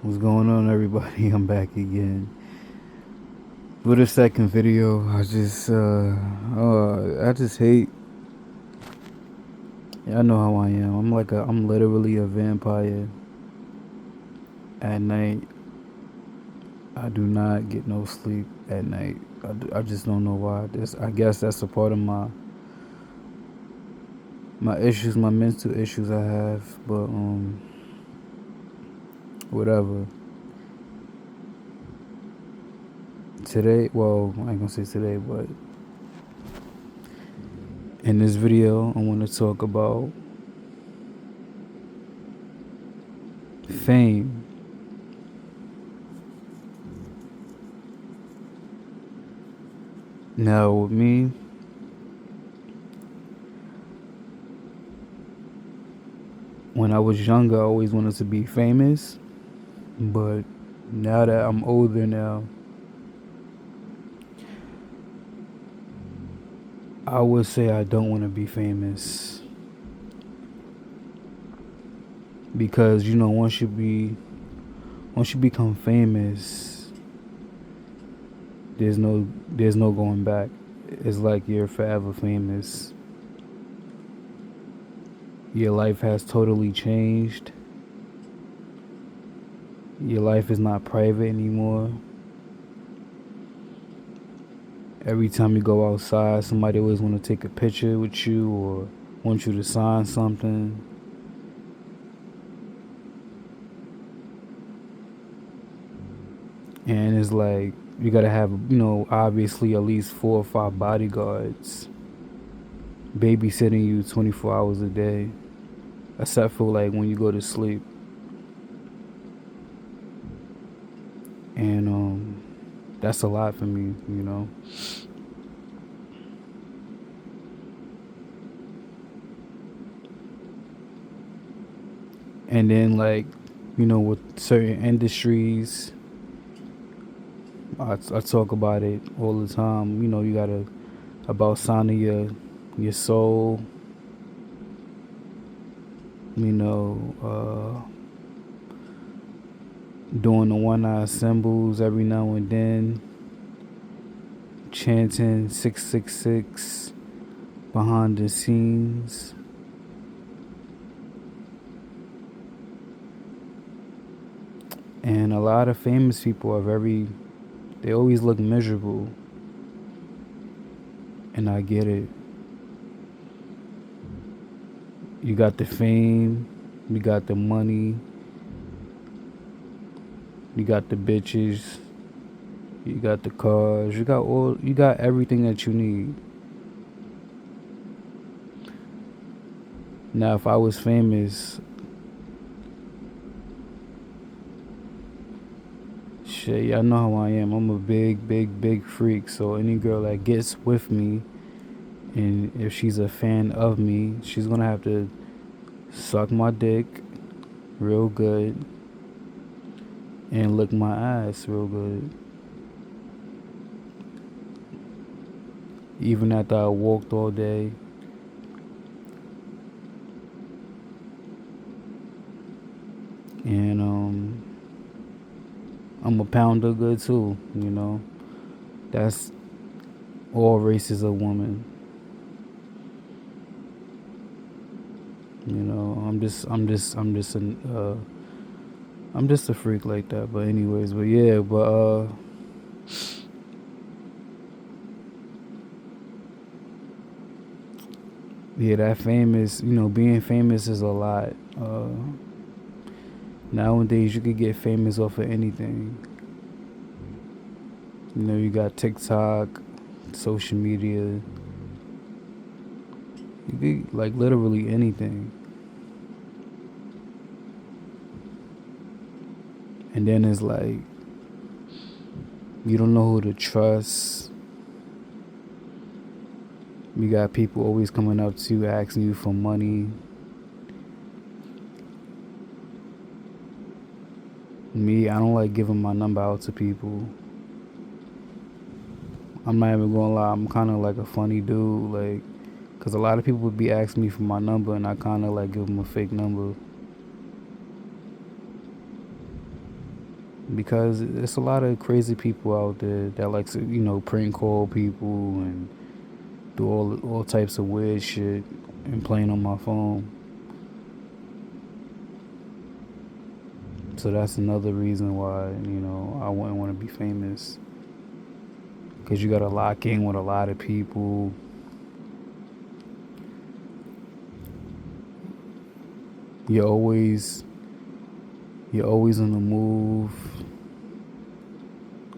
What's going on, everybody? I'm back again with a second video. I just hate. I know how I am. I'm literally a vampire. At night, I do not get no sleep at night. I just don't know why. I guess that's a part of my issues, my mental issues I have. But whatever. Today, well, I ain't gonna say today, but in this video, I want to talk about fame. Now, with me, when I was younger, I always wanted to be famous. But now that I'm older now, I would say I don't want to be famous. Because, once you become famous, there's no going back. It's like you're forever famous. Your life has totally changed. Your life is not private anymore. Every time you go outside, somebody always want to take a picture with you or want you to sign something. And it's like you gotta have, obviously at least 4 or 5 bodyguards babysitting you 24 hours a day, except for like when you go to sleep. And that's a lot for me. And then like, with certain industries, I talk about it all the time. You gotta about signing your soul. Doing the one-eye symbols every now and then, chanting 666 behind the scenes. And a lot of famous people they always look miserable. And I get it. You got the fame, you got the money, you got the bitches, you got the cars, you got everything that you need. Now, if I was famous, shit, y'all know how I am. I'm a big freak. So any girl that gets with me, and if she's a fan of me, she's gonna have to suck my dick real good and lick my ass real good. Even after I walked all day. And I'm a pounder good too. That's all races of woman. I'm just a freak like that. But anyways, but yeah, yeah, that famous, being famous is a lot. Nowadays you could get famous off of anything. You got TikTok, social media. You could like literally anything. And then it's like you don't know who to trust. You got people always coming up to you asking you for money. Me, I don't like giving my number out to people. I'm not even gonna lie, I'm kind of like a funny dude, like, cause a lot of people would be asking me for my number, and I kind of like give them a fake number. because it's a lot of crazy people out there that likes to, prank call people and do all types of weird shit and playing on my phone. So that's another reason why, I wouldn't want to be famous. Because you got to lock in with a lot of people. You're always you're always on the move,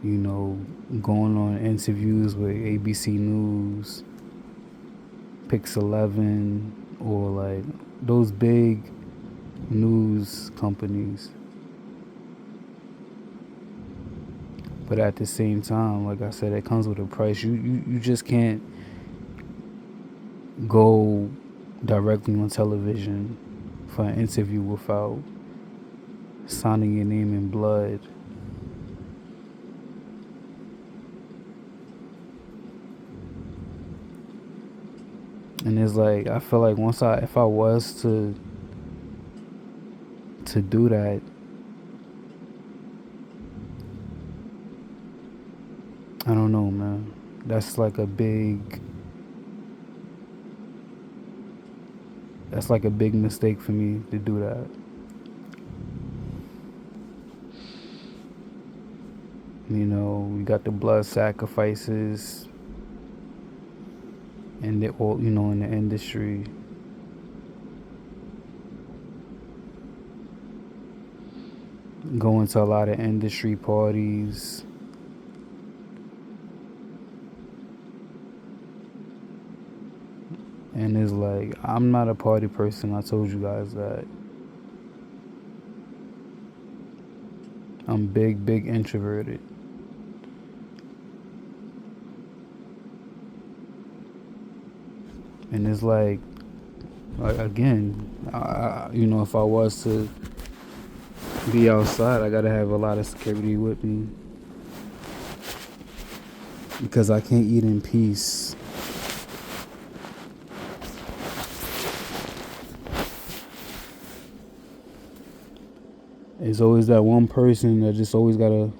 you know, going on interviews with ABC News, Pix 11, or like those big news companies. But at the same time, like I said, it comes with a price. You just can't go directly on television for an interview without signing your name in blood. And it's like I feel like if I was to do that, I don't know, man. That's like a big that's like a big mistake for me to do that. We got the blood sacrifices and they all, in the industry. Going to a lot of industry parties. And it's like, I'm not a party person. I told you guys that. I'm big introverted. And it's like again, if I was to be outside, I gotta have a lot of security with me because I can't eat in peace. It's always that one person that just always gotta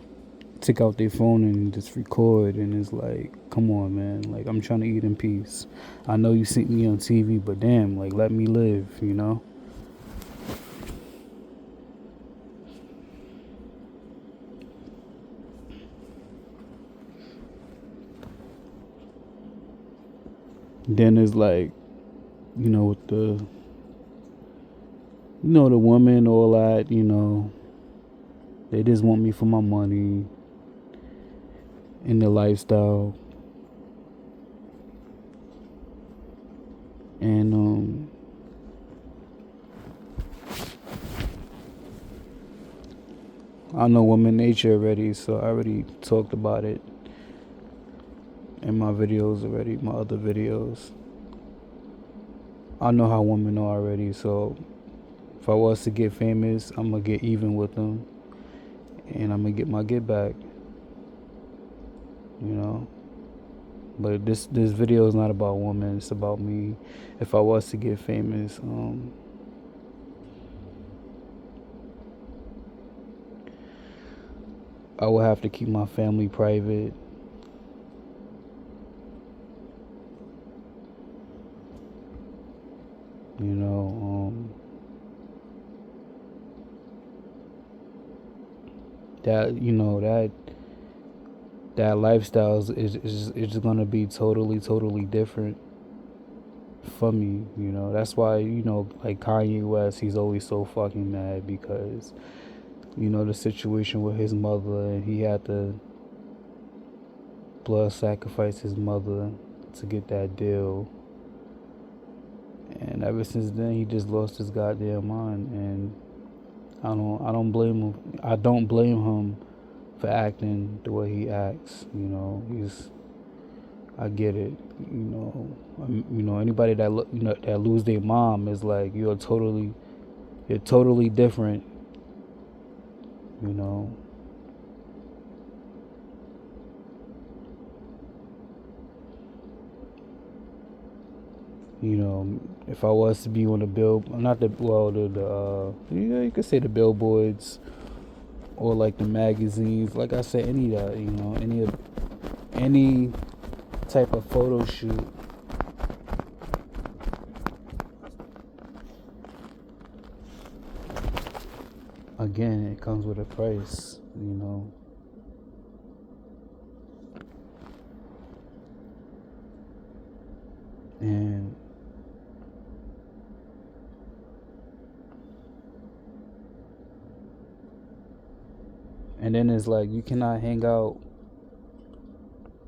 take out their phone and just record, and it's like, come on, man. Like, I'm trying to eat in peace. I know you see me on TV, but damn, like, let me live, Then it's like, with the woman, all that, they just want me for my money and the lifestyle. And I know woman nature already, so I already talked about it in my videos already, my other videos. I know how women are already, so if I was to get famous, I'm gonna get even with them, and I'm gonna get my get back, But this video is not about women; it's about me. If I was to get famous, I would have to keep my family private. That lifestyle is gonna be totally different for me. That's why like Kanye West, he's always so fucking mad because the situation with his mother, and he had to blood sacrifice his mother to get that deal. And ever since then, he just lost his goddamn mind. And I don't blame him. I don't blame him for acting the way he acts. I get it. Anybody that lose their mom is like you're totally different. You know. If I was to be on the bill, not the well, the you could say the billboards or like the magazines. Like I said, any of that, any type of photo shoot. Again, it comes with a price. And then it's like you cannot hang out.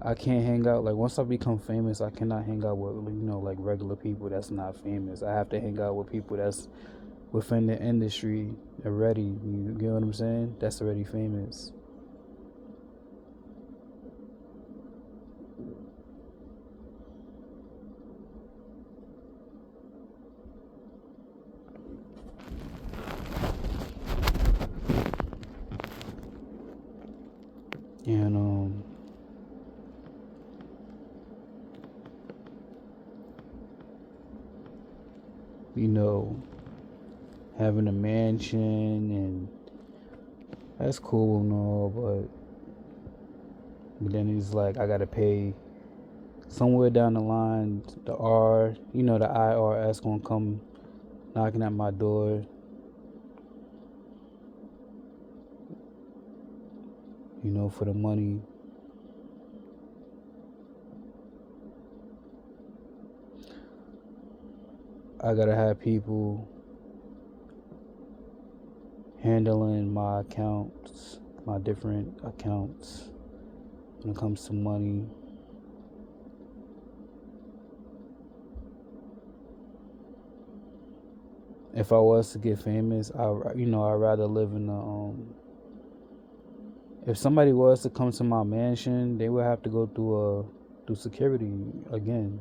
I can't hang out, like, once I become famous, I cannot hang out with like regular people that's not famous. I have to hang out with people that's within the industry already. You get what I'm saying? That's already famous. And you know, having a mansion, and that's cool and all, but then it's like I gotta pay somewhere down the line. The IRS gonna come knocking at my door. For the money. I gotta have people handling my accounts, my different accounts when it comes to money. If I was to get famous, I'd rather live in if somebody was to come to my mansion, they would have to go through security again.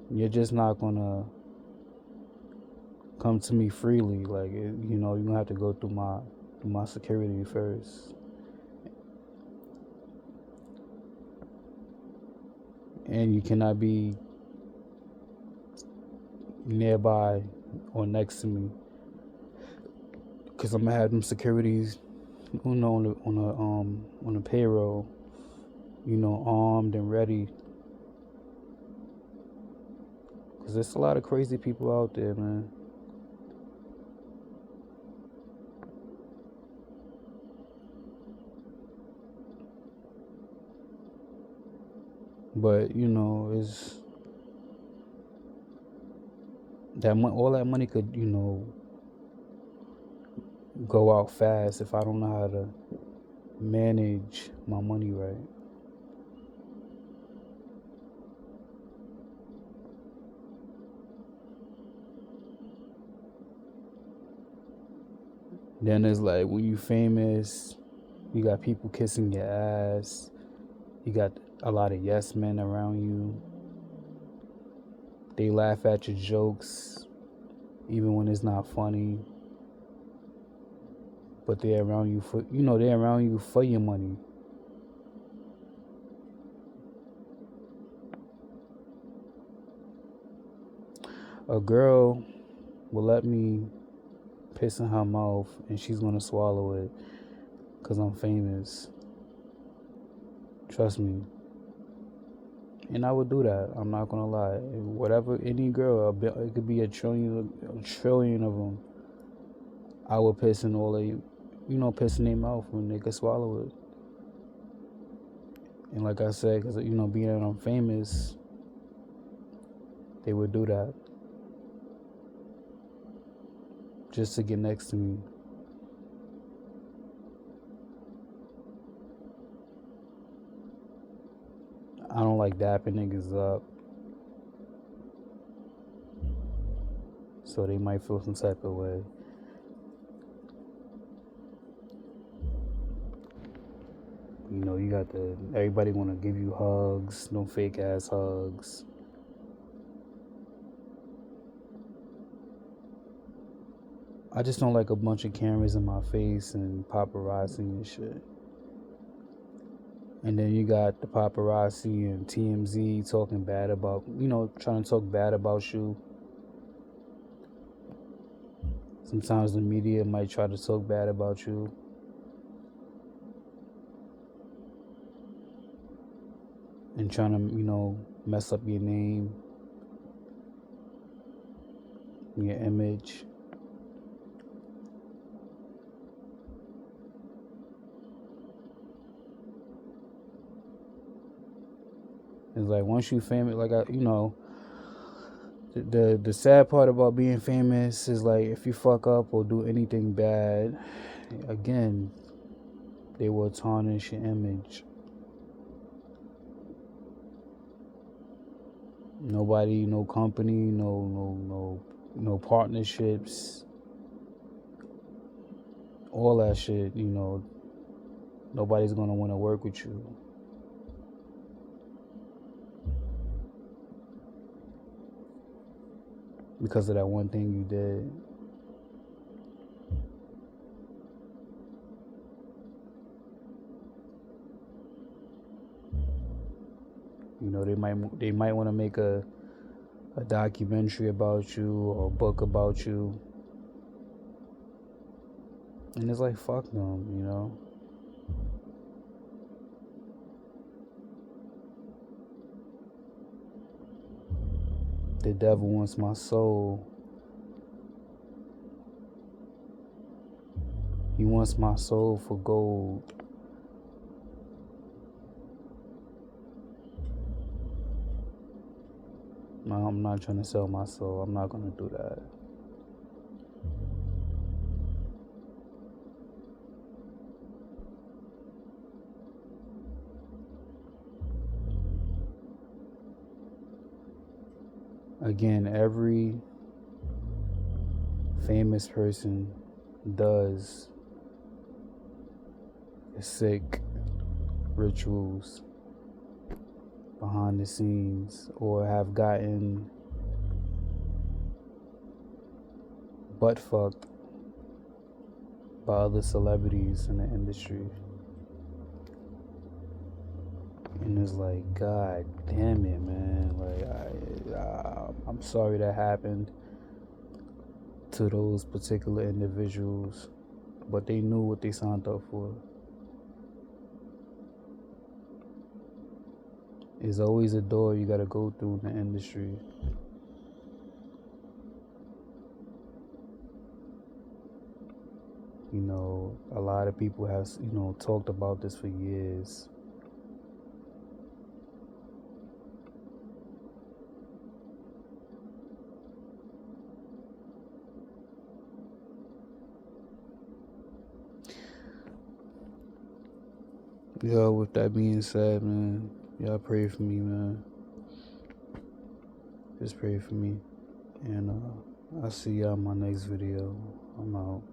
You're just not gonna come to me freely. Like, you're gonna have to go through my security first. And you cannot be nearby or next to me, because I'm gonna have them securities, on the payroll, armed and ready. Because there's a lot of crazy people out there, man. But it's all that money could go out fast if I don't know how to manage my money right. Then it's like, when you famous, you got people kissing your ass. You got a lot of yes men around you. They laugh at your jokes even when it's not funny. But they're around you for your money. A girl will let me piss in her mouth and she's gonna swallow it because I'm famous. Trust me. And I would do that. I'm not gonna lie. Whatever, any girl, it could be a trillion of them. I would piss in piss in their mouth when they could swallow it. And like I said, because being that I'm famous, they would do that just to get next to me. I don't like dapping niggas up, so they might feel some type of way. You got everybody want to give you hugs, no fake ass hugs. I just don't like a bunch of cameras in my face and paparazzi and shit. And then you got the paparazzi and TMZ talking bad about, trying to talk bad about you. Sometimes the media might try to talk bad about you. And trying to, mess up your name, your image. It's like once you famous, like the sad part about being famous is like if you fuck up or do anything bad, again, they will tarnish your image. Nobody, no company, no partnerships, all that shit. Nobody's gonna want to work with you. Because of that one thing you did. They might want to make a documentary about you or a book about you. And it's like, fuck them, The devil wants my soul. He wants my soul for gold. No, I'm not trying to sell my soul. I'm not going to do that. Again, every famous person does sick rituals behind the scenes or have gotten butt fucked by other celebrities in the industry. And it's like, God damn it, man. Like, I'm sorry that happened to those particular individuals, but they knew what they signed up for. There's always a door you gotta go through in the industry. A lot of people have, talked about this for years. Yo, with that being said, man, y'all pray for me, man. Just pray for me. And I'll see y'all in my next video. I'm out.